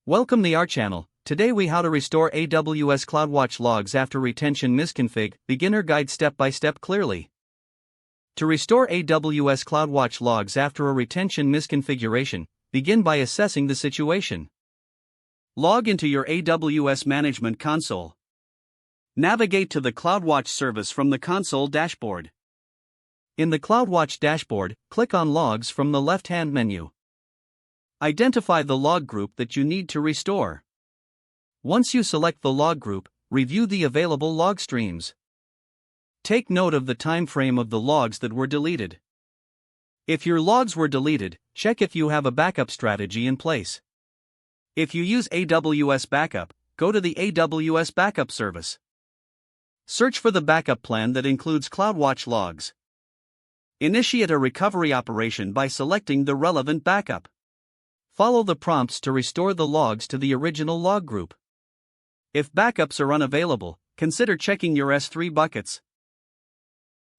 Welcome to our channel. Today we how to restore AWS CloudWatch logs after retention misconfig, beginner guide step by step clearly. To restore AWS CloudWatch logs after a retention misconfiguration, begin by assessing the situation. Log into your AWS Management Console. Navigate to the CloudWatch service from the console dashboard. In the CloudWatch dashboard, click on Logs from the left-hand menu. Identify the log group that you need to restore. Once you select the log group, review the available log streams. Take note of the time frame of the logs that were deleted. If your logs were deleted, check if you have a backup strategy in place. If you use AWS Backup, go to the AWS Backup service. Search for the backup plan that includes CloudWatch logs. Initiate a recovery operation by selecting the relevant backup. Follow the prompts to restore the logs to the original log group. If backups are unavailable, consider checking your S3 buckets.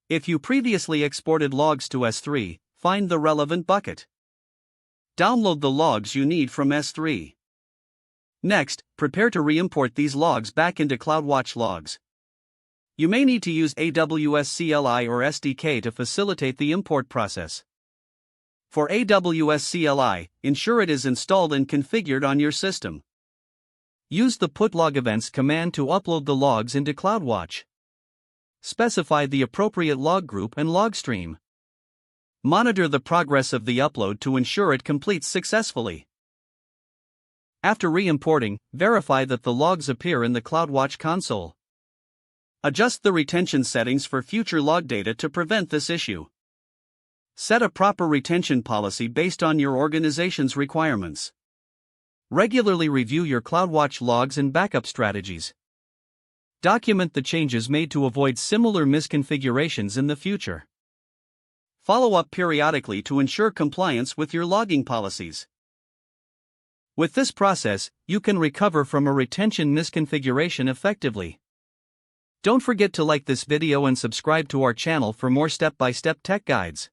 If you previously exported logs to S3, find the relevant bucket. Download the logs you need from S3. Next, prepare to re-import these logs back into CloudWatch logs. You may need to use AWS CLI or SDK to facilitate the import process. For AWS CLI, ensure it is installed and configured on your system. Use the put log events command to upload the logs into CloudWatch. Specify the appropriate log group and log stream. Monitor the progress of the upload to ensure it completes successfully. After re-importing, verify that the logs appear in the CloudWatch console. Adjust the retention settings for future log data to prevent this issue. Set a proper retention policy based on your organization's requirements. Regularly review your CloudWatch logs and backup strategies. Document the changes made to avoid similar misconfigurations in the future. Follow up periodically to ensure compliance with your logging policies. With this process, you can recover from a retention misconfiguration effectively. Don't forget to like this video and subscribe to our channel for more step-by-step tech guides.